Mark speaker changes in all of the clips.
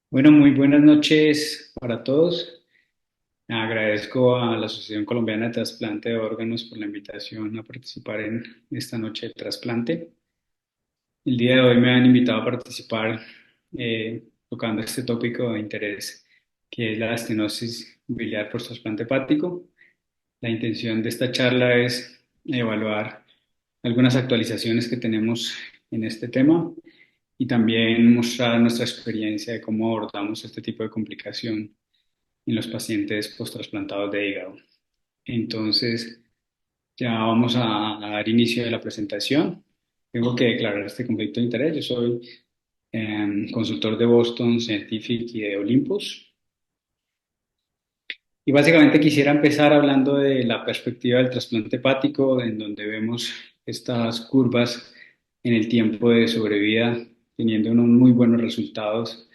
Speaker 1: Bueno, muy buenas noches para todos. Agradezco a la Asociación Colombiana de Trasplante de Órganos por la invitación a participar en esta noche de trasplante. El día de hoy me han invitado a participar tocando este tópico de interés, que es la estenosis biliar por trasplante hepático. La intención de esta charla es evaluar algunas actualizaciones que tenemos en este tema y también mostrar nuestra experiencia de cómo abordamos este tipo de complicación en los pacientes post-trasplantados de hígado. Entonces, ya vamos a dar inicio de la presentación. Tengo que declarar este conflicto de interés. Yo soy consultor de Boston Scientific y de Olympus. Y básicamente quisiera empezar hablando de la perspectiva del trasplante hepático, en donde vemos estas curvas en el tiempo de sobrevida, teniendo unos muy buenos resultados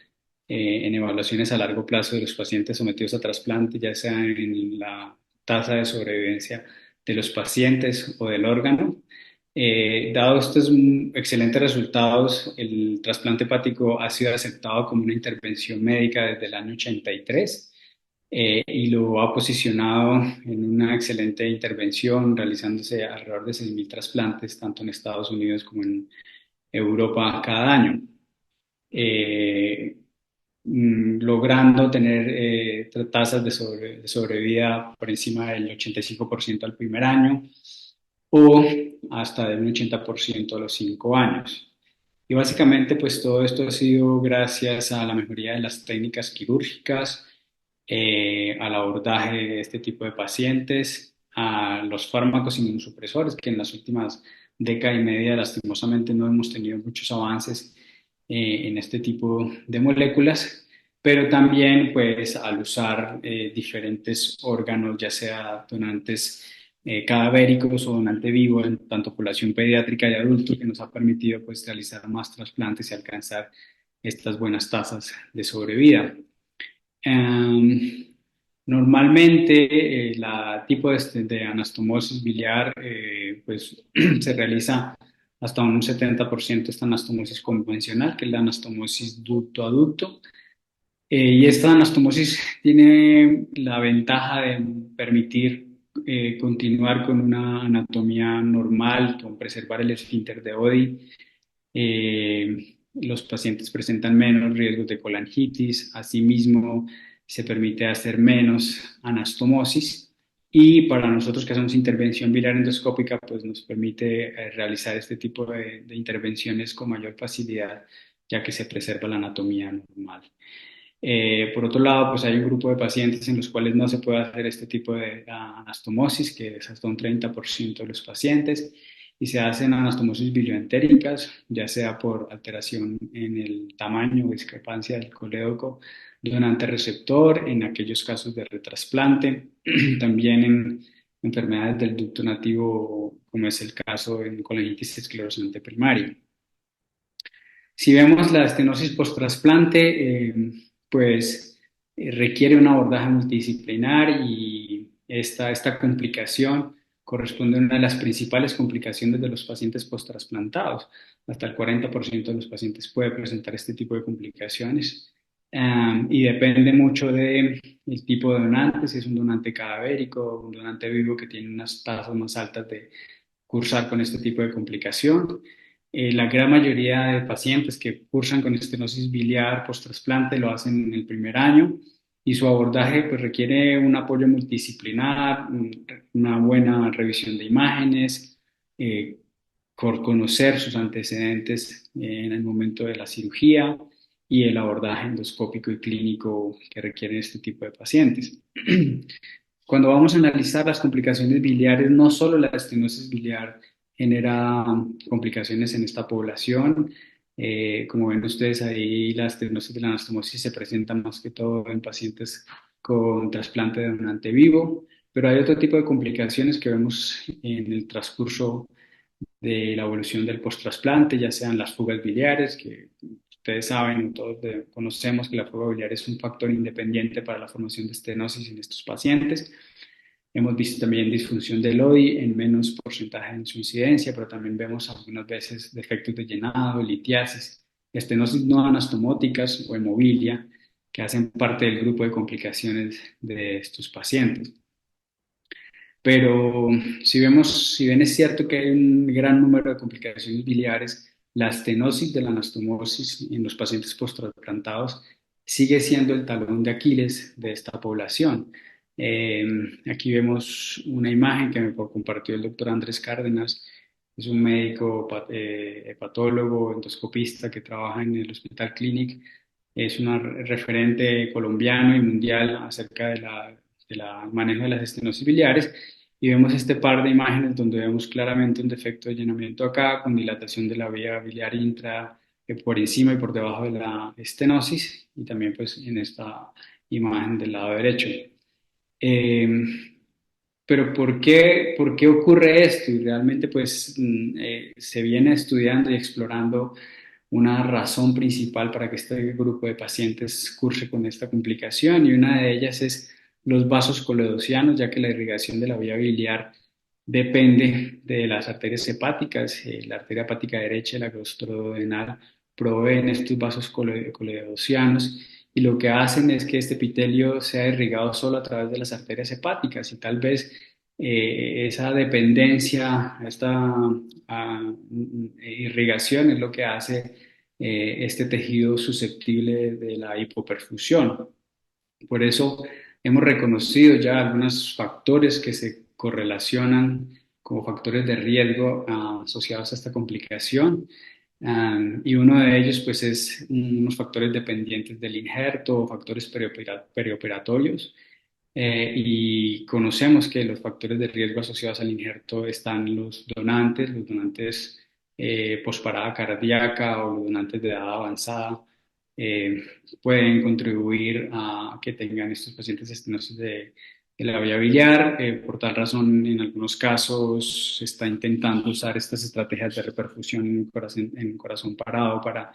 Speaker 1: en evaluaciones a largo plazo de los pacientes sometidos a trasplante, ya sea en la tasa de sobrevivencia de los pacientes o del órgano. Dado estos excelentes resultados, el trasplante hepático ha sido aceptado como una intervención médica desde el año 83 y lo ha posicionado en una excelente intervención, realizándose alrededor de 6.000 trasplantes, tanto en Estados Unidos como en Europa cada año. Eh, Logrando tener tasas de sobrevida por encima del 85% al primer año o hasta del 80% a los 5 años. Y básicamente, pues todo esto ha sido gracias a la mejoría de las técnicas quirúrgicas, al abordaje de este tipo de pacientes, a los fármacos inmunosupresores, que en las últimas década y media lastimosamente no hemos tenido muchos avances en este tipo de moléculas, pero también pues al usar diferentes órganos, ya sea donantes cadavéricos o donante vivo en tanto población pediátrica y adultos, que nos ha permitido pues realizar más trasplantes y alcanzar estas buenas tasas de sobrevida. Normalmente, la tipo de anastomosis biliar pues, se realiza hasta un 70% esta anastomosis convencional, que es la anastomosis ducto a ducto. Y esta anastomosis tiene la ventaja de permitir continuar con una anatomía normal, con preservar el esfínter de Oddi. Los pacientes presentan menos riesgos de colangitis, asimismo se permite hacer menos anastomosis y para nosotros que hacemos intervención biliar endoscópica, pues nos permite realizar este tipo de intervenciones con mayor facilidad, ya que se preserva la anatomía normal. Por otro lado, pues hay un grupo de pacientes en los cuales no se puede hacer este tipo de anastomosis, que es hasta un 30% de los pacientes, y se hacen anastomosis bilioentéricas, ya sea por alteración en el tamaño o discrepancia del colédoco donante receptor, en aquellos casos de retrasplante, también en enfermedades del ducto nativo, como es el caso en colangitis esclerosante primaria. Si vemos la estenosis post-trasplante, pues requiere un abordaje multidisciplinar y esta complicación corresponde a una de las principales complicaciones de los pacientes post-trasplantados. Hasta el 40% de los pacientes puede presentar este tipo de complicaciones. Y depende mucho del tipo de donante, si es un donante cadavérico, un donante vivo que tiene unas tasas más altas de cursar con este tipo de complicación. La gran mayoría de pacientes que cursan con estenosis biliar post-trasplante lo hacen en el primer año y su abordaje pues, requiere un apoyo multidisciplinar, una buena revisión de imágenes, eh, por conocer sus antecedentes en el momento de la cirugía y el abordaje endoscópico y clínico que requieren este tipo de pacientes. Cuando vamos a analizar las complicaciones biliares, no solo la estenosis biliar genera complicaciones en esta población. Como ven ustedes ahí, la estenosis de la anastomosis se presenta más que todo en pacientes con trasplante de donante vivo, pero hay otro tipo de complicaciones que vemos en el transcurso de la evolución del post-trasplante, ya sean las fugas biliares, que ustedes saben, todos conocemos que la fuga biliar es un factor independiente para la formación de estenosis en estos pacientes. Hemos visto también disfunción del ODI en menos porcentaje en su incidencia, pero también vemos algunas veces defectos de llenado, litiasis, estenosis no anastomóticas o hemobilia, que hacen parte del grupo de complicaciones de estos pacientes. Pero si bien es cierto que hay un gran número de complicaciones biliares, la estenosis de la anastomosis en los pacientes posttrasplantados sigue siendo el talón de Aquiles de esta población. Eh, Aquí vemos una imagen que me compartió el doctor Andrés Cárdenas, es un médico hepatólogo, endoscopista que trabaja en el Hospital Clínic, es un referente colombiano y mundial acerca de manejo de las estenosis biliares y vemos este par de imágenes donde vemos claramente un defecto de llenamiento acá con dilatación de la vía biliar intra por encima y por debajo de la estenosis y también pues en esta imagen del lado derecho. Eh, pero por qué ocurre esto? Y realmente pues se viene estudiando y explorando una razón principal para que este grupo de pacientes curse con esta complicación y una de ellas es los vasos coledocianos, ya que la irrigación de la vía biliar depende de las arterias hepáticas. La arteria hepática derecha y la gastrodenal proveen estos vasos coledocianos y lo que hacen es que este epitelio sea irrigado solo a través de las arterias hepáticas y tal vez esa dependencia, esta irrigación es lo que hace este tejido susceptible de la hipoperfusión. Por eso hemos reconocido ya algunos factores que se correlacionan como factores de riesgo asociados a esta complicación. Y uno de ellos pues es unos factores dependientes del injerto o factores perioperatorios. Y conocemos que los factores de riesgo asociados al injerto están los donantes posparada cardíaca o los donantes de edad avanzada eh, pueden contribuir a que tengan estos pacientes estenosis de la vía biliar. Por tal razón, en algunos casos se está intentando usar estas estrategias de reperfusión en corazón parado para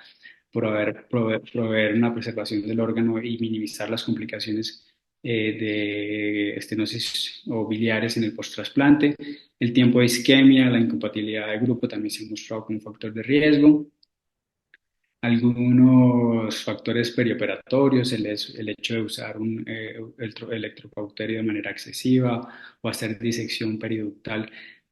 Speaker 1: proveer una preservación del órgano y minimizar las complicaciones de estenosis o biliares en el posttrasplante. El tiempo de isquemia, la incompatibilidad de grupo también se ha mostrado como un factor de riesgo. Algunos factores perioperatorios, el hecho de usar un electrocauterio de manera excesiva o hacer disección periductal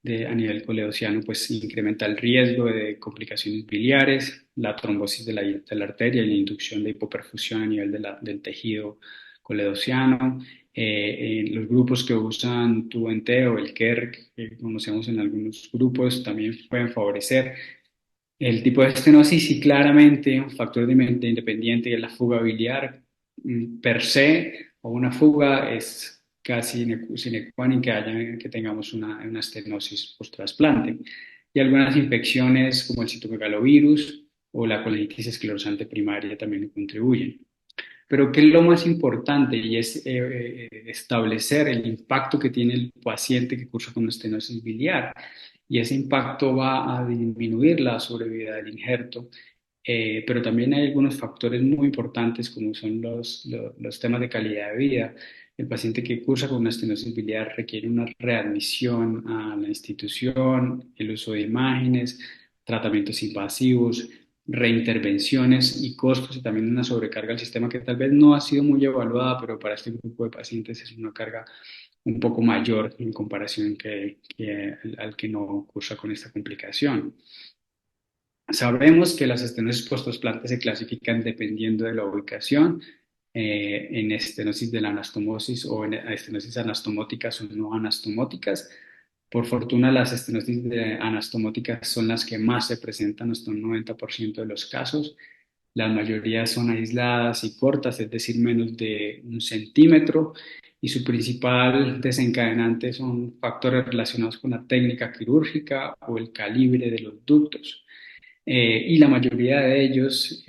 Speaker 1: a nivel coleociano, pues incrementa el riesgo de complicaciones biliares, la trombosis de la arteria y la inducción de hipoperfusión a nivel del tejido coledociano. En los grupos que usan TUNT o el KERG, que conocemos en algunos grupos, también pueden favorecer el tipo de estenosis y claramente un factor de independiente es la fuga biliar per se o una fuga es casi sine qua non que tengamos una estenosis post-trasplante. Y algunas infecciones como el citomegalovirus o la colitis esclerosante primaria también contribuyen. Pero ¿qué es lo más importante? Y es establecer el impacto que tiene el paciente que cursa con estenosis biliar. Y ese impacto va a disminuir la sobrevida del injerto, pero también hay algunos factores muy importantes como son los temas de calidad de vida. El paciente que cursa con una estenosis biliar requiere una readmisión a la institución, el uso de imágenes, tratamientos invasivos, reintervenciones y costos y también una sobrecarga al sistema que tal vez no ha sido muy evaluada, pero para este grupo de pacientes es una carga un poco mayor en comparación al que no cursa con esta complicación. Sabemos que las estenosis post-trasplante se clasifican dependiendo de la ubicación en estenosis de la anastomosis o en estenosis anastomóticas o no anastomóticas. Por fortuna, las estenosis anastomóticas son las que más se presentan hasta un 90% de los casos. La mayoría son aisladas y cortas, es decir, menos de 1 centímetro, y su principal desencadenante son factores relacionados con la técnica quirúrgica o el calibre de los ductos. Y la mayoría de ellos,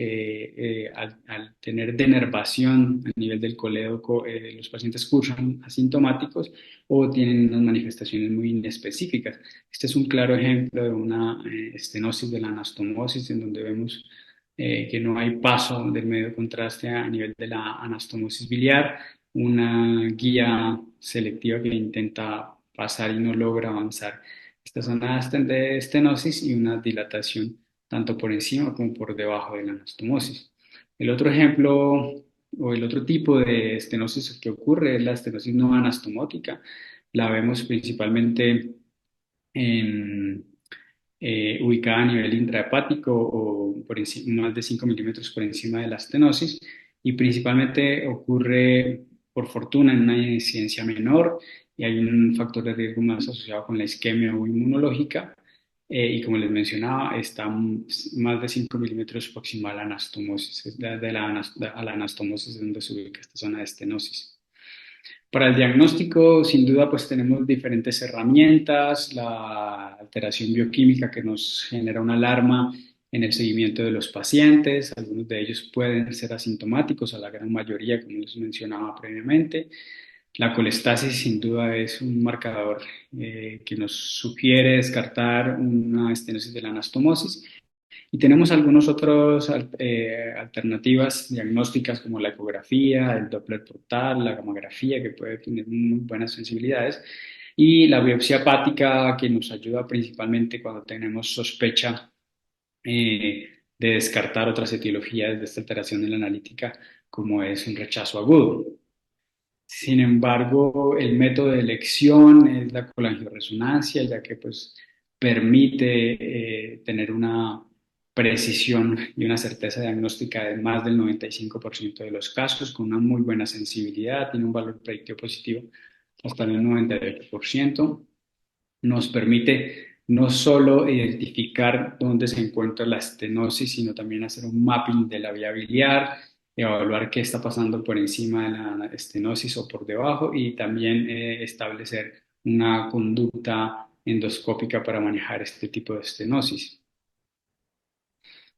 Speaker 1: al tener denervación a nivel del colédoco, los pacientes cursan asintomáticos o tienen unas manifestaciones muy inespecíficas. Este es un claro ejemplo de una estenosis de la anastomosis, en donde vemos que no hay paso del medio de contraste a nivel de la anastomosis biliar, una guía selectiva que intenta pasar y no logra avanzar. Estas son las de estenosis y una dilatación tanto por encima como por debajo de la anastomosis. El otro ejemplo o el otro tipo de estenosis que ocurre es la estenosis no anastomótica. La vemos principalmente en, ubicada a nivel intrahepático o por más de 5 milímetros por encima de la estenosis y principalmente ocurre por fortuna en una incidencia menor y hay un factor de riesgo más asociado con la isquemia o inmunológica y como les mencionaba está más de 5 milímetros próxima a la anastomosis, a la anastomosis es donde se ubica esta zona de estenosis. Para el diagnóstico, sin duda, pues tenemos diferentes herramientas, la alteración bioquímica que nos genera una alarma en el seguimiento de los pacientes, algunos de ellos pueden ser asintomáticos, a la gran mayoría, como les mencionaba previamente. La colestasis, sin duda, es un marcador que nos sugiere descartar una estenosis de la anastomosis y tenemos algunas otras alternativas diagnósticas como la ecografía, el Doppler portal, la gamografía, que puede tener muy buenas sensibilidades, y la biopsia hepática, que nos ayuda principalmente cuando tenemos sospecha de descartar otras etiologías de esta alteración en la analítica, como es un rechazo agudo. Sin embargo, el método de elección es la colangioresonancia, ya que pues, permite tener una precisión y una certeza diagnóstica de más del 95% de los casos, con una muy buena sensibilidad, tiene un valor predictivo positivo hasta el 98%. Nos permite no solo identificar dónde se encuentra la estenosis, sino también hacer un mapping de la vía biliar, evaluar qué está pasando por encima de la estenosis o por debajo y también establecer una conducta endoscópica para manejar este tipo de estenosis.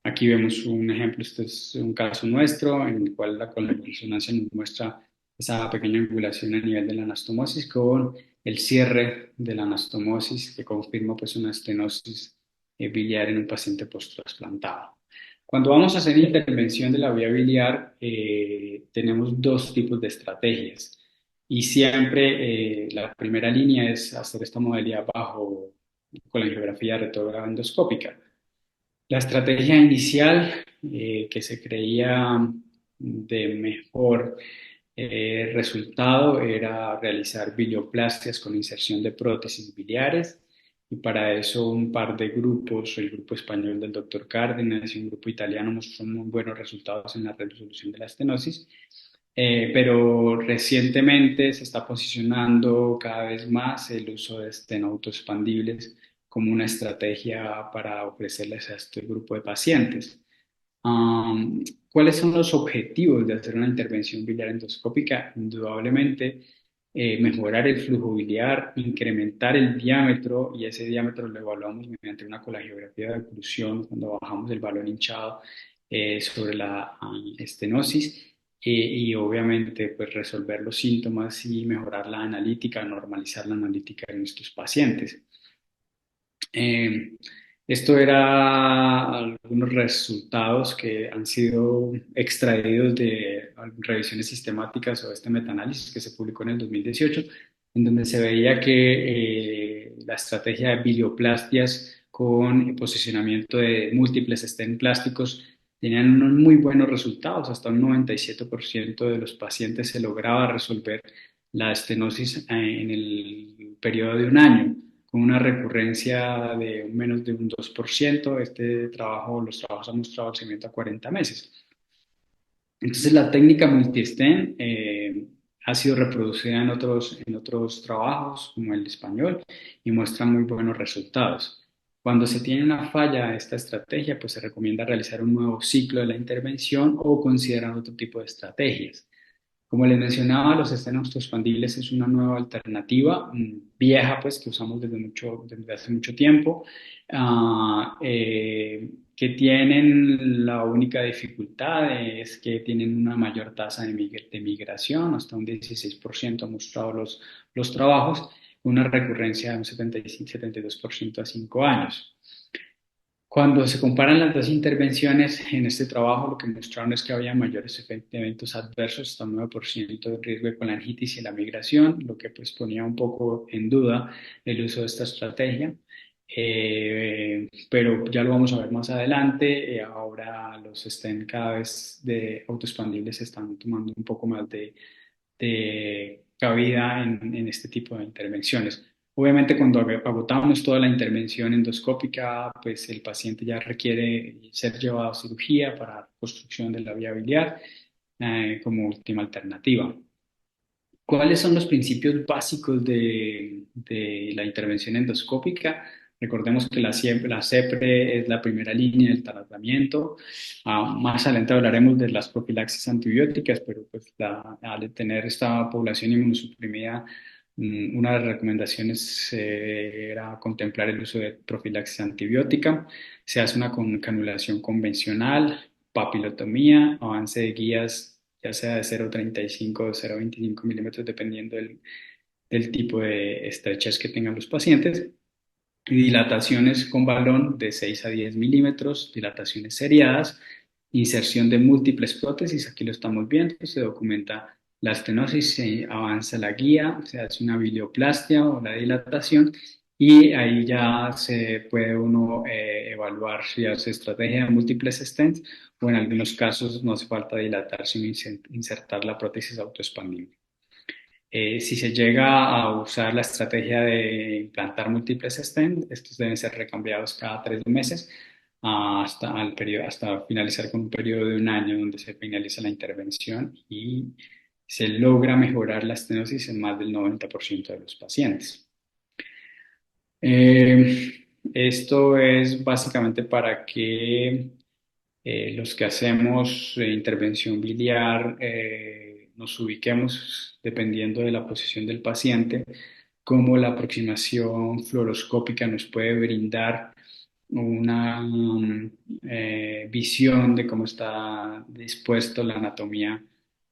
Speaker 1: Aquí vemos un ejemplo, este es un caso nuestro en el cual la resonancia nos muestra esa pequeña angulación a nivel de la anastomosis con el cierre de la anastomosis que confirma pues una estenosis biliar en un paciente post-trasplantado. Cuando vamos a hacer intervención de la vía biliar, tenemos dos tipos de estrategias y siempre la primera línea es hacer esta modalidad bajo con la angiografía retrógrada endoscópica. La estrategia inicial que se creía de mejor resultado era realizar bilioplastias con inserción de prótesis biliares y para eso un par de grupos, el grupo español del doctor Cárdenas y un grupo italiano mostró muy buenos resultados en la resolución de la estenosis, pero recientemente se está posicionando cada vez más el uso de estenoautoexpandibles como una estrategia para ofrecerles a este grupo de pacientes. ¿Cuáles son los objetivos de hacer una intervención biliar endoscópica? Indudablemente, mejorar el flujo biliar, incrementar el diámetro, y ese diámetro lo evaluamos mediante una colangiografía de oclusión cuando bajamos el balón hinchado sobre la estenosis, y obviamente pues resolver los síntomas y mejorar la analítica, normalizar la analítica en estos pacientes. Eh, Esto era algunos resultados que han sido extraídos de revisiones sistemáticas o este metanálisis que se publicó en el 2018, en donde se veía que la estrategia de bilioplastias con posicionamiento de múltiples stent plásticos tenían unos muy buenos resultados. Hasta un 97% de los pacientes se lograba resolver la estenosis en el periodo de un año con una recurrencia de menos de un 2%. Este trabajo, los trabajos han mostrado el seguimiento a 40 meses. Entonces, la técnica multistem ha sido reproducida en otros trabajos, como el español, y muestra muy buenos resultados. Cuando se tiene una falla de esta estrategia, pues se recomienda realizar un nuevo ciclo de la intervención o considerar otro tipo de estrategias. Como les mencionaba, los estenos expandibles es una nueva alternativa vieja, pues que usamos desde hace mucho tiempo, que tienen la única dificultad es que tienen una mayor tasa de migración, hasta un 16% han mostrado los trabajos, una recurrencia de un 75-72% a 5 años. Cuando se comparan las dos intervenciones en este trabajo, lo que mostraron es que había mayores eventos adversos, hasta un 9% de riesgo de colangitis y la migración, lo que pues ponía un poco en duda el uso de esta estrategia. pero ya lo vamos a ver más adelante. Ahora los stent cada vez de autoexpandibles están tomando un poco más de cabida en este tipo de intervenciones. Obviamente, cuando agotamos toda la intervención endoscópica, pues el paciente ya requiere ser llevado a cirugía para construcción de la vía biliar como última alternativa. ¿Cuáles son los principios básicos de la intervención endoscópica? Recordemos que la CEPRE es la primera línea del tratamiento. Más adelante hablaremos de las profilaxis antibióticas, pero pues al tener esta población inmunosuprimida, una de las recomendaciones era contemplar el uso de profilaxis antibiótica. Se hace una canulación convencional, papilotomía, avance de guías ya sea de 0,35 o 0,25 milímetros, dependiendo del tipo de estrechez que tengan los pacientes. Y dilataciones con balón de 6 a 10 milímetros, dilataciones seriadas, inserción de múltiples prótesis, aquí lo estamos viendo, se documenta la estenosis, se avanza la guía, se hace una bilioplastia o la dilatación y ahí ya se puede uno evaluar si hace estrategia de múltiples stents o en algunos casos no hace falta dilatar sino insertar la prótesis autoexpandible. Si se llega a usar la estrategia de implantar múltiples stents, estos deben ser recambiados cada 3 meses hasta finalizar con un periodo de un año donde se finaliza la intervención y se logra mejorar la estenosis en más del 90% de los pacientes. Esto es básicamente para que los que hacemos intervención biliar nos ubiquemos dependiendo de la posición del paciente, cómo la aproximación fluoroscópica nos puede brindar una visión de cómo está dispuesto la anatomía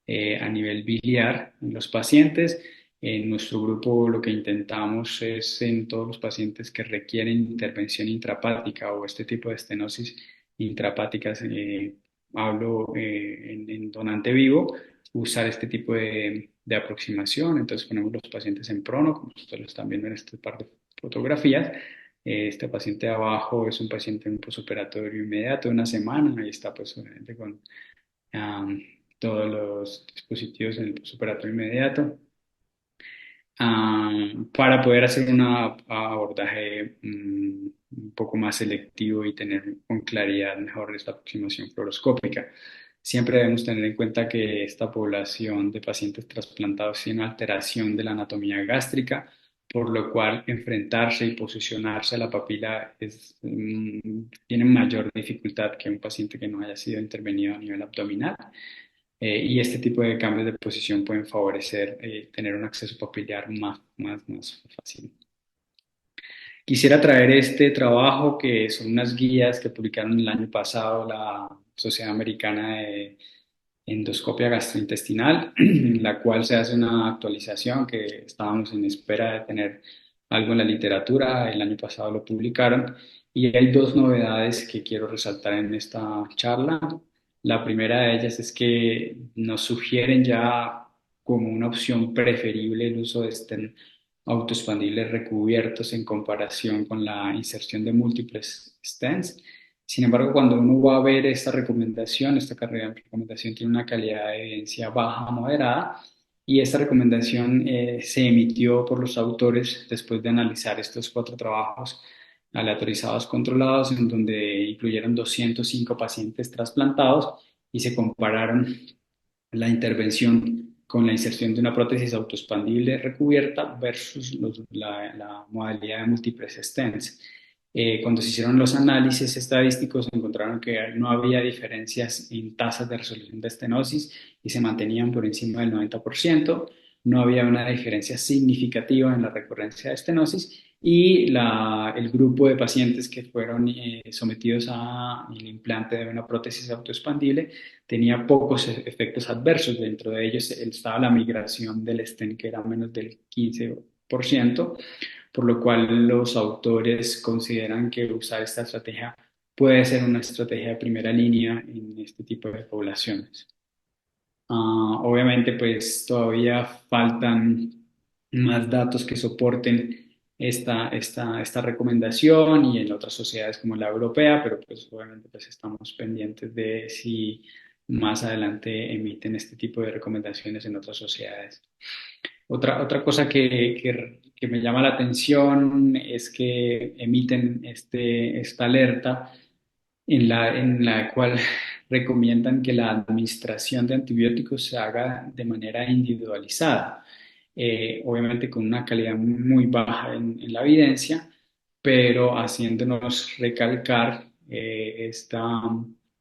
Speaker 1: a nivel biliar en los pacientes. En nuestro grupo lo que intentamos es en todos los pacientes que requieren intervención intrahepática o este tipo de estenosis intrahepáticas, hablo en donante vivo, usar este tipo de aproximación. Entonces ponemos los pacientes en prono, como ustedes lo están viendo en este par de fotografías. Este paciente de abajo es un paciente en un posoperatorio inmediato de una semana, ahí está pues obviamente con um, todos los dispositivos en el posoperatorio inmediato, para poder hacer un abordaje un poco más selectivo y tener con claridad mejor esta aproximación fluoroscópica. Siempre debemos tener en cuenta que esta población de pacientes trasplantados tiene una alteración de la anatomía gástrica, por lo cual enfrentarse y posicionarse a la papila tiene mayor dificultad que un paciente que no haya sido intervenido a nivel abdominal. Y este tipo de cambios de posición pueden favorecer tener un acceso papilar más fácil. Quisiera traer este trabajo que son unas guías que publicaron el año pasado la Sociedad Americana de Endoscopia Gastrointestinal, en la cual se hace una actualización que estábamos en espera de tener algo en la literatura. El año pasado lo publicaron y hay dos novedades que quiero resaltar en esta charla. La primera de ellas es que nos sugieren ya como una opción preferible el uso de stents autoexpandibles recubiertos en comparación con la inserción de múltiples stents. Sin embargo, cuando uno va a ver esta recomendación, esta carrera de recomendación tiene una calidad de evidencia baja a moderada y esta recomendación se emitió por los autores después de analizar estos 4 trabajos aleatorizados controlados en donde incluyeron 205 pacientes trasplantados y se compararon la intervención con la inserción de una prótesis autoexpandible recubierta versus la modalidad de múltiples stents. Cuando se hicieron los análisis estadísticos, encontraron que no había diferencias en tasas de resolución de estenosis y se mantenían por encima del 90%. No había una diferencia significativa en la recurrencia de estenosis y el grupo de pacientes que fueron sometidos al implante de una prótesis autoexpandible tenía pocos efectos adversos. Dentro de ellos estaba la migración del stent, que era menos del 15%, por lo cual los autores consideran que usar esta estrategia puede ser una estrategia de primera línea en este tipo de poblaciones. Obviamente, pues todavía faltan más datos que soporten esta recomendación y en otras sociedades como la europea, pero pues obviamente pues estamos pendientes de si más adelante emiten este tipo de recomendaciones en otras sociedades. Otra cosa que me llama la atención es que emiten esta alerta en la cual recomiendan que la administración de antibióticos se haga de manera individualizada, obviamente con una calidad muy baja en la evidencia, pero haciéndonos recalcar esta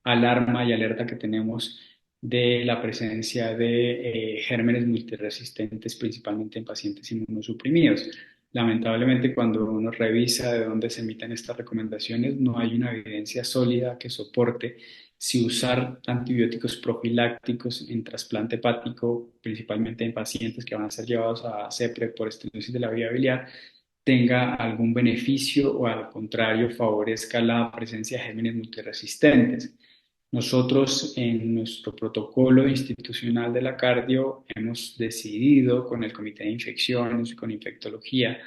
Speaker 1: alarma y alerta que tenemos de la presencia de gérmenes multiresistentes, principalmente en pacientes inmunosuprimidos. Lamentablemente, cuando uno revisa de dónde se emiten estas recomendaciones, no hay una evidencia sólida que soporte si usar antibióticos profilácticos en trasplante hepático, principalmente en pacientes que van a ser llevados a CEPRE por estenosis de la vía biliar, tenga algún beneficio o al contrario favorezca la presencia de gérmenes multiresistentes. Nosotros en nuestro protocolo institucional de la cardio hemos decidido con el Comité de Infecciones y con infectología,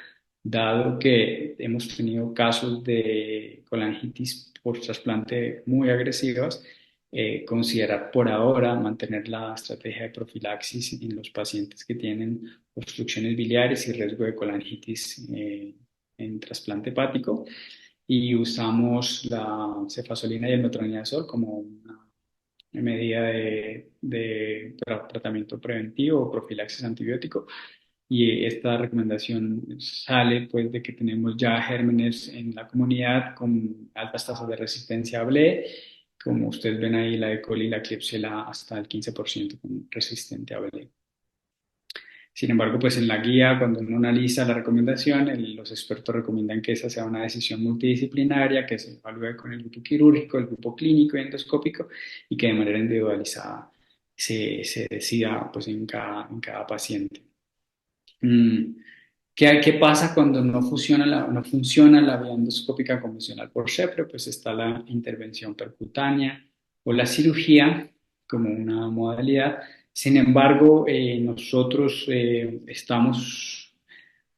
Speaker 1: dado que hemos tenido casos de colangitis por trasplante muy agresivas, considerar por ahora mantener la estrategia de profilaxis en los pacientes que tienen obstrucciones biliares y riesgo de colangitis en trasplante hepático y usamos la cefazolina y el metronidazol como una medida de tratamiento preventivo o profilaxis antibiótico. Y esta recomendación sale pues de que tenemos ya gérmenes en la comunidad con altas tasas de resistencia a BLE, como ustedes ven ahí la E. coli y la Klebsiella hasta el 15% resistente a BLE. Sin embargo, pues en la guía, cuando uno analiza la recomendación, los expertos recomiendan que esa sea una decisión multidisciplinaria, que se evalúe con el grupo quirúrgico, el grupo clínico y endoscópico y que de manera individualizada se decida pues en cada paciente. Mm, ¿Qué pasa cuando no funciona la vía endoscópica convencional por CEPRE? Pues está la intervención percutánea o la cirugía como una modalidad. Sin embargo, nosotros estamos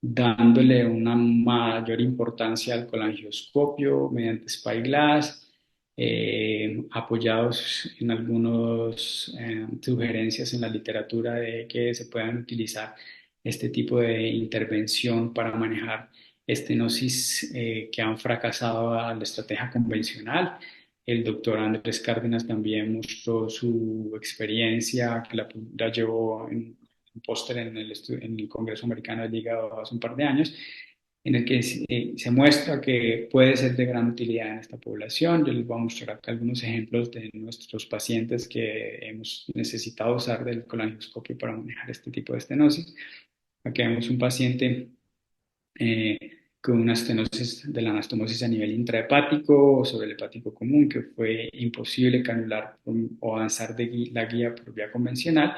Speaker 1: dándole una mayor importancia al colangioscopio mediante Spyglass, apoyados en algunas sugerencias en la literatura de que se puedan utilizar este tipo de intervención para manejar estenosis que han fracasado a la estrategia convencional. El doctor Andrés Cárdenas también mostró su experiencia, que la llevó en un póster en el Congreso Americano del Hígado hace un par de años, en el que se muestra que puede ser de gran utilidad en esta población. Yo les voy a mostrar acá algunos ejemplos de nuestros pacientes que hemos necesitado usar del colangioscopio para manejar este tipo de estenosis. Aquí vemos un paciente eh, con una estenosis de la anastomosis a nivel intrahepático o sobre el hepático común, que fue imposible canular o avanzar de la guía por vía convencional,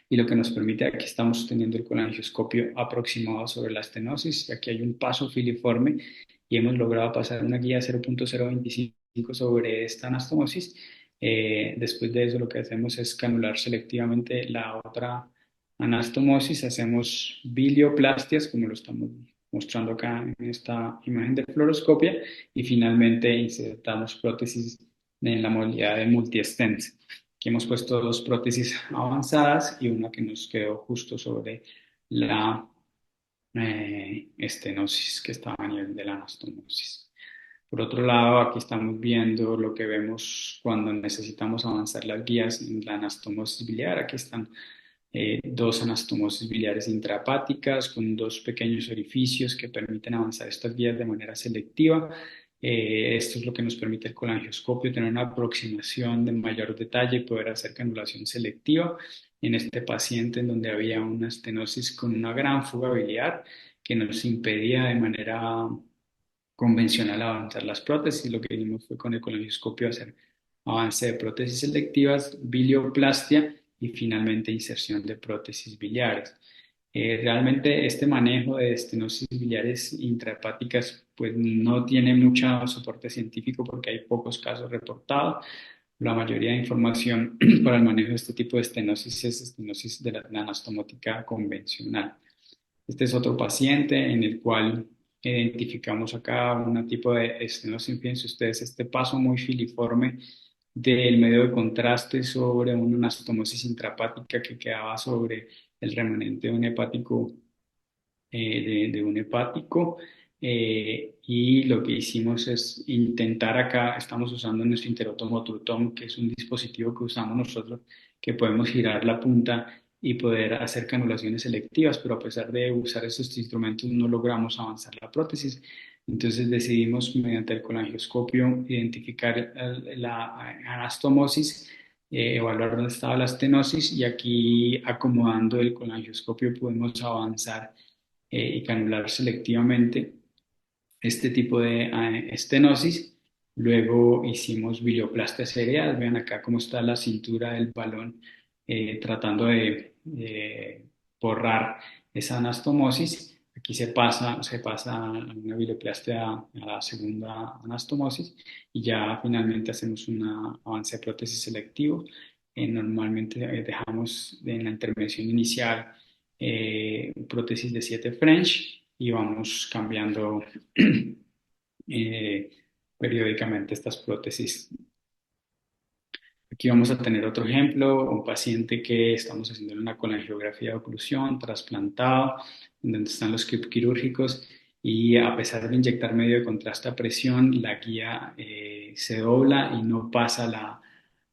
Speaker 1: y lo que nos permite, aquí estamos teniendo el colangioscopio aproximado sobre la estenosis, y aquí hay un paso filiforme y hemos logrado pasar una guía 0.025 sobre esta anastomosis. Después de eso lo que hacemos es canular selectivamente la otra anastomosis, hacemos bilioplastias, como lo estamos mostrando acá en esta imagen de fluoroscopia, y finalmente insertamos prótesis en la modalidad de multi-stent. Aquí hemos puesto dos prótesis avanzadas y una que nos quedó justo sobre la estenosis que estaba a nivel de la anastomosis. Por otro lado, aquí estamos viendo lo que vemos cuando necesitamos avanzar las guías en la anastomosis biliar. Aquí están dos anastomosis biliares intrahepáticas con dos pequeños orificios que permiten avanzar estas vías de manera selectiva. Esto es lo que nos permite el colangioscopio, tener una aproximación de mayor detalle y poder hacer canulación selectiva en este paciente en donde había una estenosis con una gran fuga biliar que nos impedía de manera convencional avanzar las prótesis. Lo que hicimos fue con el colangioscopio hacer avance de prótesis selectivas, bilioplastia y finalmente inserción de prótesis biliares. Realmente este manejo de estenosis biliares intrahepáticas pues no tiene mucho soporte científico porque hay pocos casos reportados. La mayoría de información para el manejo de este tipo de estenosis es estenosis de la anastomótica convencional. Este es otro paciente en el cual identificamos acá un tipo de estenosis. Fíjense ustedes, este paso muy filiforme del medio de contraste sobre una anastomosis intrahepática que quedaba sobre el remanente de un hepático, de un hepático. Y lo que hicimos es intentar acá, estamos usando nuestro interotomotrutón, que es un dispositivo que usamos nosotros, que podemos girar la punta y poder hacer canulaciones selectivas, pero a pesar de usar estos instrumentos no logramos avanzar la prótesis. Entonces decidimos mediante el colangioscopio identificar la anastomosis, evaluar dónde estaba la estenosis, y aquí acomodando el colangioscopio podemos avanzar y canular selectivamente este tipo de estenosis. Luego hicimos bilioplastia serial. Vean acá cómo está la cintura del balón, tratando de borrar esa anastomosis. Aquí se pasa a una bilioplastia a la segunda anastomosis y ya finalmente hacemos un avance de prótesis selectivo. Normalmente dejamos en la intervención inicial prótesis de 7 French y vamos cambiando eh, periódicamente estas prótesis. Aquí vamos a tener otro ejemplo, un paciente que estamos haciendo una colangiografía de oclusión, trasplantado, donde están los clips quirúrgicos, y a pesar de inyectar medio de contraste a presión, la guía se dobla y no pasa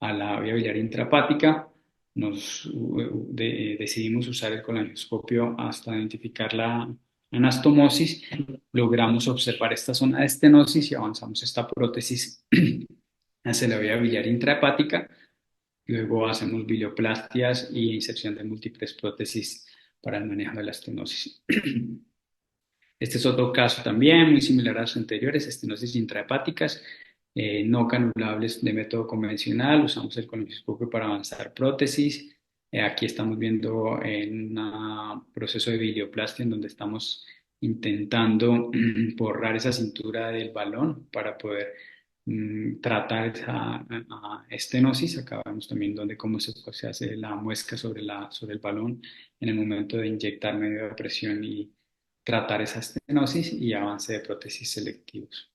Speaker 1: a la vía biliar intrahepática. Decidimos usar el colangioscopio hasta identificar la anastomosis. Logramos observar esta zona de estenosis y avanzamos esta prótesis hacia la vía biliar intrahepática. Luego hacemos bilioplastias y inserción de múltiples prótesis para el manejo de la estenosis. Este es otro caso también muy similar a los anteriores, estenosis intrahepáticas, no canulables de método convencional. Usamos el colonoscopio para avanzar prótesis. Aquí estamos viendo en un proceso de bilioplastia en donde estamos intentando borrar esa cintura del balón para poder tratar esa estenosis. Acá vemos también cómo se hace la muesca sobre el balón en el momento de inyectar medio de presión y tratar esa estenosis y avance de prótesis selectivos.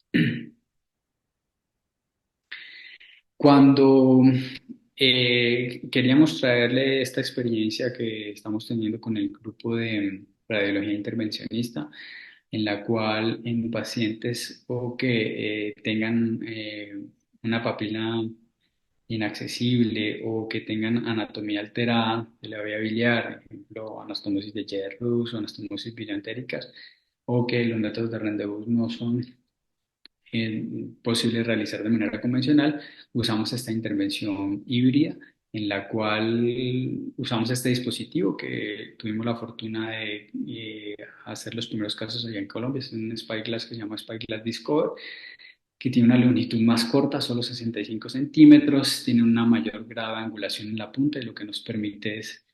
Speaker 1: Cuando queríamos traerle esta experiencia que estamos teniendo con el grupo de radiología intervencionista, en la cual en pacientes o que tengan una papila inaccesible o que tengan anatomía alterada de la vía biliar, por ejemplo, anastomosis de Jerrus o anastomosis biliantéricas, o que los métodos de Rendezvous no son posible realizar de manera convencional, usamos esta intervención híbrida en la cual usamos este dispositivo que tuvimos la fortuna de hacer los primeros casos allá en Colombia. Es un Spyglass que se llama Spyglass Discover, que tiene una longitud más corta, solo 65 centímetros, tiene una mayor grado de angulación en la punta y lo que nos permite es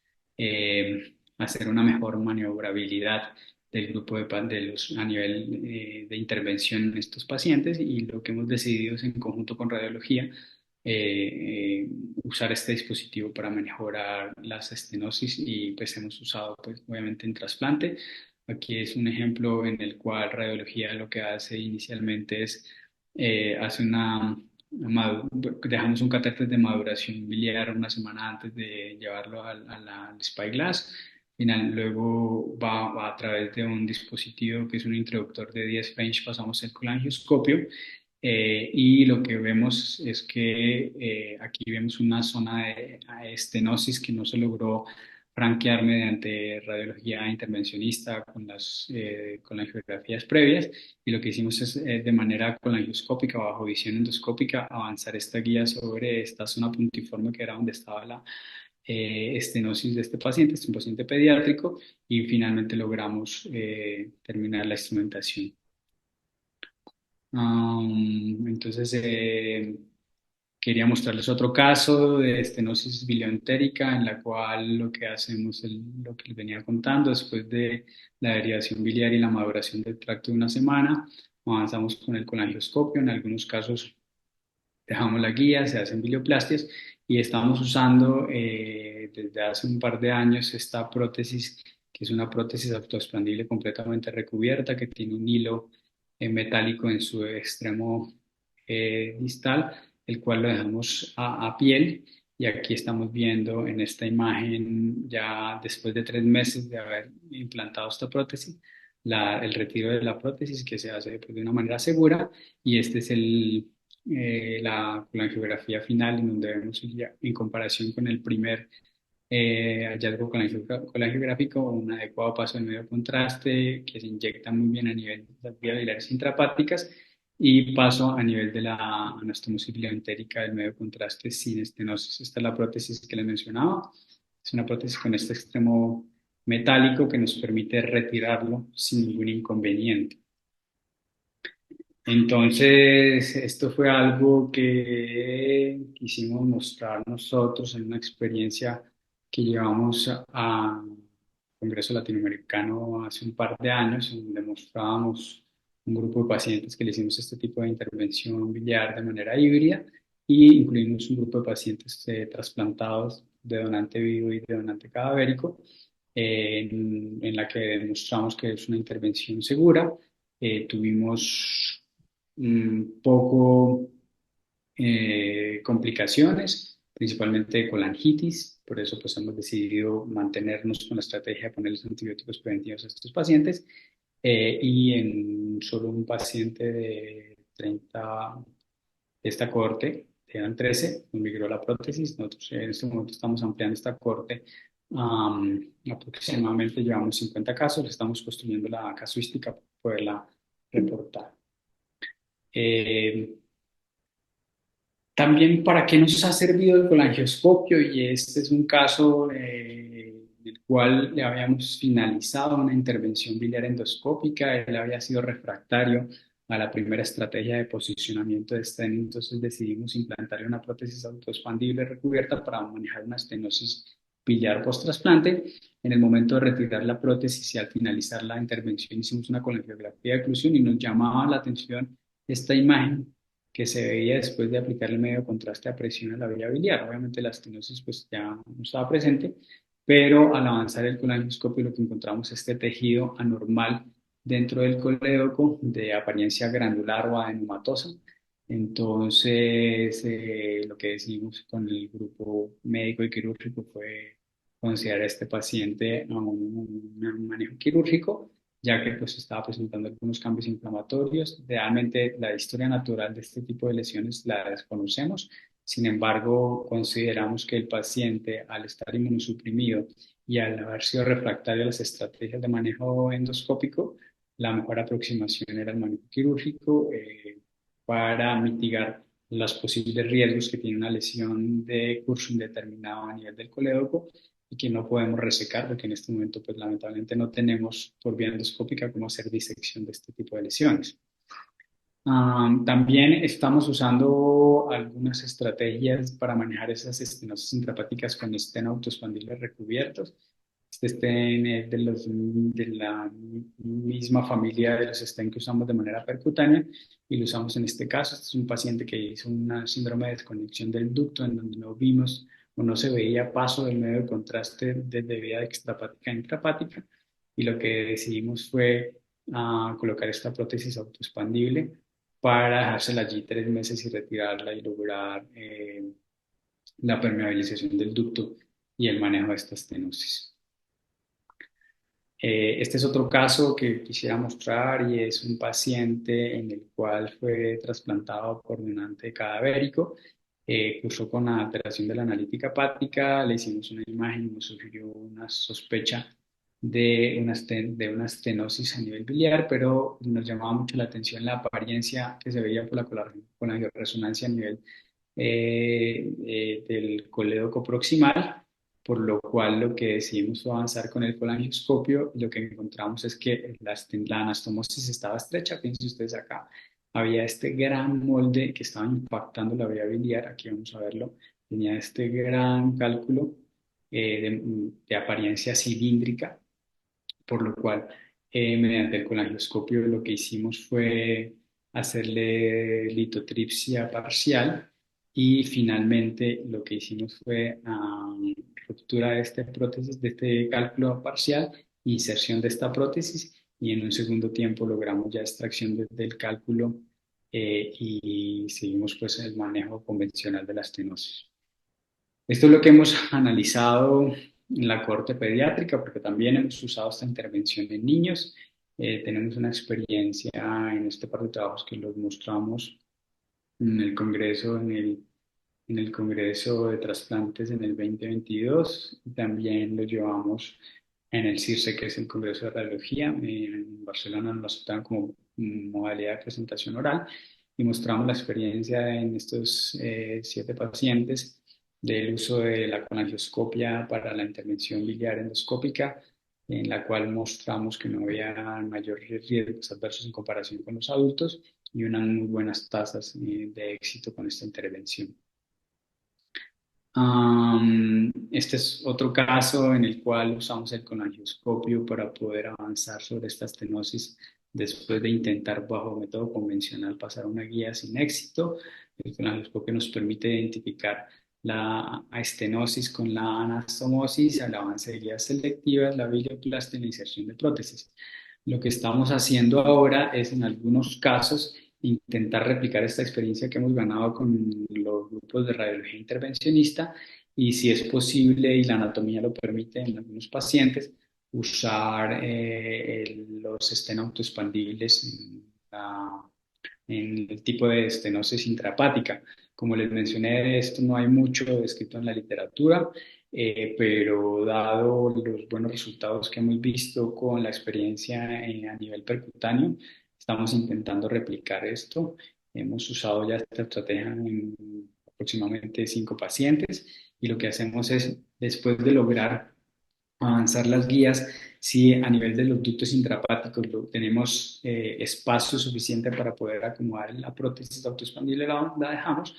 Speaker 1: hacer una mejor maniobrabilidad del grupo a nivel de intervención en estos pacientes, y lo que hemos decidido es en conjunto con radiología usar este dispositivo para mejorar las estenosis, y pues hemos usado pues obviamente en trasplante. Aquí es un ejemplo en el cual radiología lo que hace inicialmente es hace dejamos un catéter de maduración biliar una semana antes de llevarlo al Spyglass. Luego va a través de un dispositivo que es un introductor de 10 French, pasamos el colangioscopio, y lo que vemos es que aquí vemos una zona de estenosis que no se logró franquear mediante radiología intervencionista con las geografías previas, y lo que hicimos es de manera colangioscópica, bajo visión endoscópica, avanzar esta guía sobre esta zona puntiforme que era donde estaba la estenosis de este paciente. Es un paciente pediátrico, y finalmente logramos terminar la instrumentación. Entonces, quería mostrarles otro caso de estenosis bilioentérica en la cual lo que hacemos es lo que les venía contando. Después de la derivación biliar y la maduración del tracto de una semana, avanzamos con el colangioscopio. En algunos casos dejamos la guía, se hacen bilioplastias, y estamos usando desde hace un par de años esta prótesis que es una prótesis autoexpandible completamente recubierta que tiene un hilo metálico en su extremo distal, el cual lo dejamos a piel. Y aquí estamos viendo en esta imagen, ya después de 3 meses de haber implantado esta prótesis, el retiro de la prótesis que se hace pues, de una manera segura. Y este es la colangiografía final, en donde vemos ya, en comparación con el primer hallazgo colangiográfico, un adecuado paso de medio contraste que se inyecta muy bien a nivel de las vías biliares intrahepáticas y paso a nivel de la anastomosis bilioentérica del medio contraste sin estenosis. Esta es la prótesis que les mencionaba. Es una prótesis con este extremo metálico que nos permite retirarlo sin ningún inconveniente. Entonces, esto fue algo que quisimos mostrar nosotros en una experiencia que llevamos a Congreso Latinoamericano hace un par de años, en donde mostrábamos un grupo de pacientes que le hicimos este tipo de intervención biliar de manera híbrida y incluimos un grupo de pacientes trasplantados de donante vivo y de donante cadavérico, en la que demostramos que es una intervención segura. Tuvimos poco complicaciones, principalmente colangitis, por eso pues hemos decidido mantenernos con la estrategia de ponerles antibióticos preventivos a estos pacientes. Y en solo un paciente de 30 de esta cohorte, eran 13, nos migró la prótesis. Nosotros en este momento estamos ampliando esta cohorte. Aproximadamente llevamos 50 casos, estamos construyendo la casuística para poderla reportar. Eh, También, ¿para qué nos ha servido el colangioscopio? Y este es un caso en el cual le habíamos finalizado una intervención biliar endoscópica. Él había sido refractario a la primera estrategia de posicionamiento de stent, entonces decidimos implantarle una prótesis autoexpandible recubierta para manejar una estenosis biliar post-trasplante. En el momento de retirar la prótesis y al finalizar la intervención hicimos una colangiografía de oclusión y nos llamaba la atención esta imagen que se veía después de aplicar el medio de contraste a presión a la vía biliar. Obviamente la estenosis pues ya no estaba presente, pero al avanzar el colangioscopio lo que encontramos es este tejido anormal dentro del colédoco de apariencia granular o adenomatosa. Entonces, lo que decidimos con el grupo médico y quirúrgico fue considerar a este paciente a un manejo quirúrgico, ya que pues estaba presentando algunos cambios inflamatorios. Realmente la historia natural de este tipo de lesiones la desconocemos. Sin embargo, consideramos que el paciente, al estar inmunosuprimido y al haber sido refractario a las estrategias de manejo endoscópico, la mejor aproximación era el manejo quirúrgico para mitigar los posibles riesgos que tiene una lesión de curso indeterminado a nivel del colédoco y que no podemos resecar porque en este momento pues lamentablemente no tenemos por vía endoscópica cómo hacer disección de este tipo de lesiones. También estamos usando algunas estrategias para manejar esas estenosis intrahepáticas con stent autoexpandibles recubiertos. Este stent es de la misma familia de los stent que usamos de manera percutánea y lo usamos en este caso. Este es un paciente que hizo una síndrome de desconexión del ducto en donde no vimos o no se veía paso del medio de contraste desde vía extrahepática a intrahepática y lo que decidimos fue colocar esta prótesis autoexpandible para dejársela allí 3 meses y retirarla y lograr la permeabilización del ducto y el manejo de esta estenosis. Este es otro caso que quisiera mostrar y es un paciente en el cual fue trasplantado por donante cadavérico. Cursó con la alteración de la analítica hepática, le hicimos una imagen y nos sugirió una sospecha de una estenosis a nivel biliar, pero nos llamaba mucho la atención la apariencia que se veía con la resonancia a nivel del colédoco proximal, por lo cual lo que decidimos fue avanzar con el colangioscopio. Lo que encontramos es que la anastomosis estaba estrecha, fíjense ustedes acá, había este gran molde que estaba impactando la vía biliar, aquí vamos a verlo, tenía este gran cálculo de apariencia cilíndrica, por lo cual mediante el colangioscopio lo que hicimos fue hacerle litotripsia parcial y finalmente lo que hicimos fue ruptura de este prótesis, de este cálculo parcial inserción de esta prótesis y en un segundo tiempo logramos ya extracción del cálculo y seguimos pues el manejo convencional de la estenosis. Esto es lo que hemos analizado en la corte pediátrica, porque también hemos usado esta intervención en niños. Tenemos una experiencia en este par de trabajos que los mostramos en el Congreso, en el Congreso de Trasplantes en el 2022. Y también lo llevamos en el CIRSE, que es el Congreso de Radiología. En Barcelona nos lo aceptaron como modalidad de presentación oral y mostramos la experiencia en estos 7 pacientes del uso de la colangioscopia para la intervención biliar endoscópica, en la cual mostramos que no había mayores riesgos adversos en comparación con los adultos y unas muy buenas tasas de éxito con esta intervención. Este es otro caso en el cual usamos el colangioscopio para poder avanzar sobre esta estenosis después de intentar bajo método convencional pasar una guía sin éxito. El colangioscopio nos permite identificar la estenosis con la anastomosis, el avance de guías selectivas, la bilioplastia y la inserción de prótesis. Lo que estamos haciendo ahora es en algunos casos intentar replicar esta experiencia que hemos ganado con los grupos de radiología intervencionista y si es posible y la anatomía lo permite en algunos pacientes, usar los estenoautoexpandibles en el tipo de estenosis intrahepática. Como les mencioné, de esto no hay mucho escrito en la literatura, pero dado los buenos resultados que hemos visto con la experiencia a nivel percutáneo, estamos intentando replicar esto. Hemos usado ya esta estrategia en aproximadamente 5 pacientes y lo que hacemos es, después de lograr avanzar las guías, si a nivel de los ductos intrahepáticos tenemos espacio suficiente para poder acomodar la prótesis autoexpandible, la dejamos.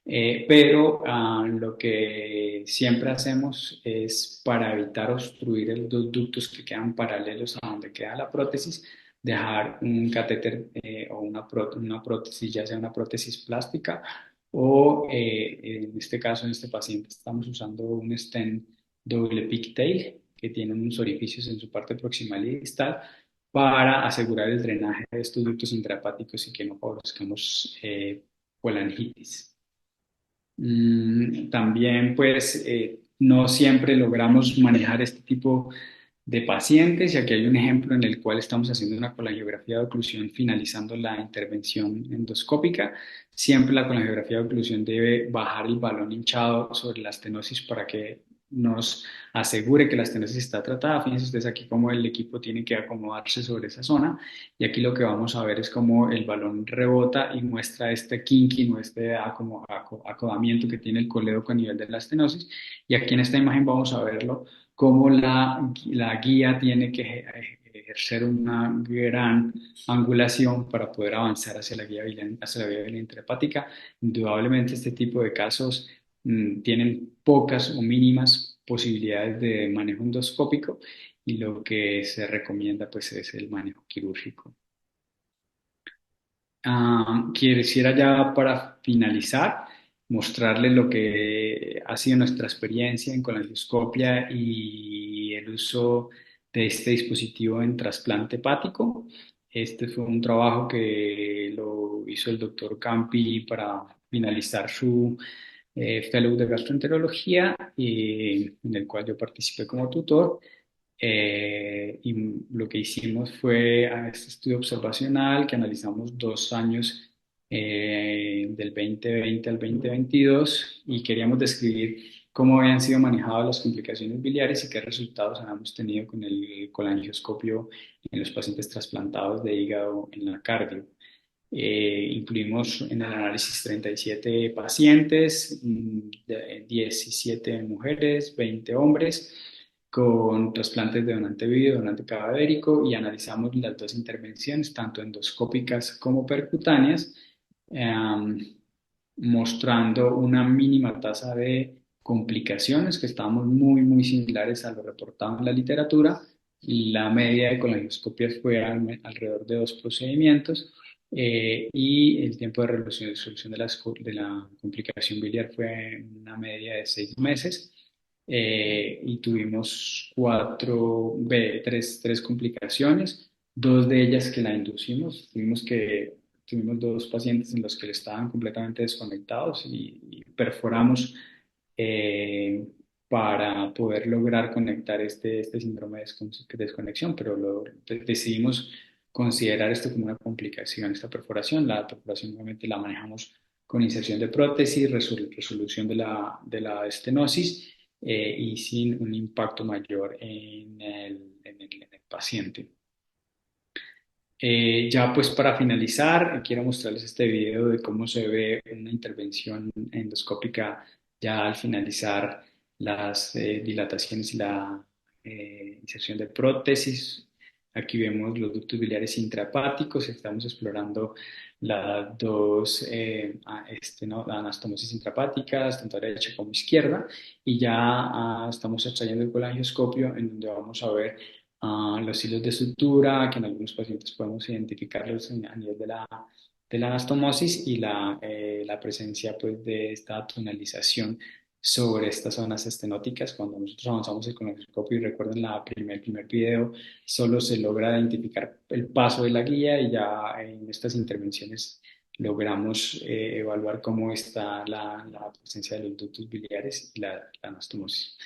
Speaker 1: Pero lo que siempre hacemos es para evitar obstruir los ductos que quedan paralelos a donde queda la prótesis, dejar un catéter o una prótesis, ya sea una prótesis plástica o en este caso, en este paciente, estamos usando un stent doble pigtail que tiene unos orificios en su parte proximal y distal para asegurar el drenaje de estos ductos intrahepáticos y que no favorezcamos colangitis. También, pues, no siempre logramos manejar este tipo de pacientes, y aquí hay un ejemplo en el cual estamos haciendo una colangiografía de oclusión finalizando la intervención endoscópica. Siempre la colangiografía de oclusión debe bajar el balón hinchado sobre la estenosis para que nos asegure que la estenosis está tratada. Fíjense ustedes aquí cómo el equipo tiene que acomodarse sobre esa zona, y aquí lo que vamos a ver es cómo el balón rebota y muestra este kinking o este acodamiento que tiene el colédoco a nivel de la estenosis, y aquí en esta imagen vamos a verlo cómo la guía tiene que ejercer una gran angulación para poder avanzar hacia hacia la vía biliar intrahepática. Indudablemente este tipo de casos tienen pocas o mínimas posibilidades de manejo endoscópico y lo que se recomienda pues es el manejo quirúrgico. Quisiera ya para finalizar mostrarles lo que ha sido nuestra experiencia en colangioscopia y el uso de este dispositivo en trasplante hepático. Este fue un trabajo que lo hizo el doctor Campi para finalizar su fellow de gastroenterología, en el cual yo participé como tutor. Y lo que hicimos fue este estudio observacional que analizamos 2 años del 2020 al 2022 y queríamos describir cómo habían sido manejadas las complicaciones biliares y qué resultados habíamos tenido con el colangioscopio en los pacientes trasplantados de hígado en la cardio. Incluimos en el análisis 37 pacientes, 17 mujeres, 20 hombres, con trasplantes de donante vivo y donante cadavérico, y analizamos las dos intervenciones, tanto endoscópicas como percutáneas, eh, mostrando una mínima tasa de complicaciones que estamos muy similares a lo reportado en la literatura. La media de colangioscopias fue alrededor de 2 procedimientos, y el tiempo de resolución de la complicación biliar fue una media de 6 meses. y tuvimos tres complicaciones, dos de ellas que la inducimos. Tuvimos dos pacientes en los que estaban completamente desconectados y perforamos eh, para poder lograr conectar este síndrome de desconexión, pero decidimos considerar esto como una complicación, esta perforación. La perforación nuevamente la manejamos con inserción de prótesis, resolución de la estenosis y sin un impacto mayor en el paciente. Ya pues para finalizar, quiero mostrarles este video de cómo se ve una intervención endoscópica ya al finalizar las dilataciones y la inserción de prótesis. Aquí vemos los ductos biliares intrahepáticos, estamos explorando las dos ¿no? anastomosis intrahepáticas, tanto derecha como izquierda, y ya estamos extrayendo el colangioscopio en donde vamos a ver los hilos de sutura, que en algunos pacientes podemos identificarlos a nivel de la anastomosis y la presencia pues, de esta tonalización sobre estas zonas estenóticas. Cuando nosotros avanzamos el colonoscopio, y recuerden el primer video, solo se logra identificar el paso de la guía y ya en estas intervenciones logramos evaluar cómo está la presencia de los ductos biliares y la anastomosis.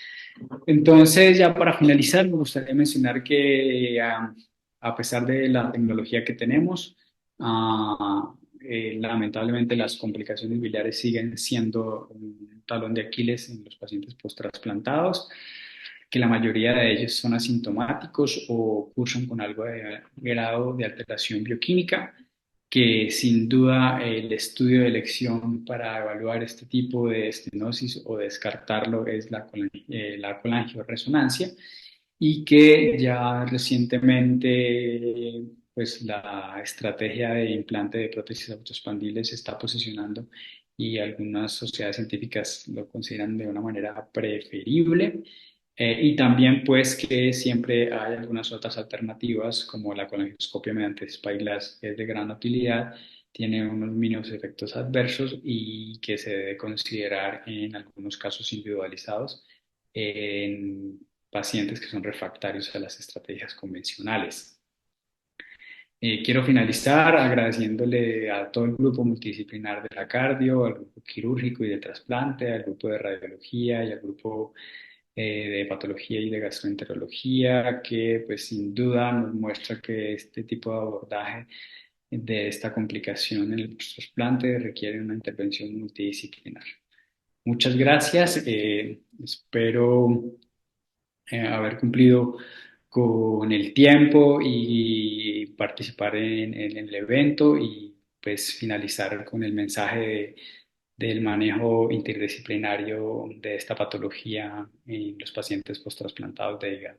Speaker 1: Entonces, ya para finalizar, me gustaría mencionar que a pesar de la tecnología que tenemos, lamentablemente las complicaciones biliares siguen siendo un talón de Aquiles en los pacientes post-trasplantados, que la mayoría de ellos son asintomáticos o cursan con algo de grado de alteración bioquímica, que sin duda el estudio de elección para evaluar este tipo de estenosis o descartarlo es la colangioresonancia, y que ya recientemente pues la estrategia de implante de prótesis autoexpandibles se está posicionando y algunas sociedades científicas lo consideran de una manera preferible. Y también pues que siempre hay algunas otras alternativas como la colonoscopia mediante Spyglass, que es de gran utilidad, tiene unos mínimos efectos adversos y que se debe considerar en algunos casos individualizados en pacientes que son refractarios a las estrategias convencionales. Quiero finalizar agradeciéndole a todo el grupo multidisciplinar de la cardio, al grupo quirúrgico y de trasplante, al grupo de radiología y al grupo de patología y de gastroenterología, que pues sin duda nos muestra que este tipo de abordaje de esta complicación en el trasplante requiere una intervención multidisciplinar. Muchas gracias, espero haber cumplido con el tiempo y participar en el evento y pues finalizar con el mensaje del manejo interdisciplinario de esta patología en los pacientes post-trasplantados de hígado.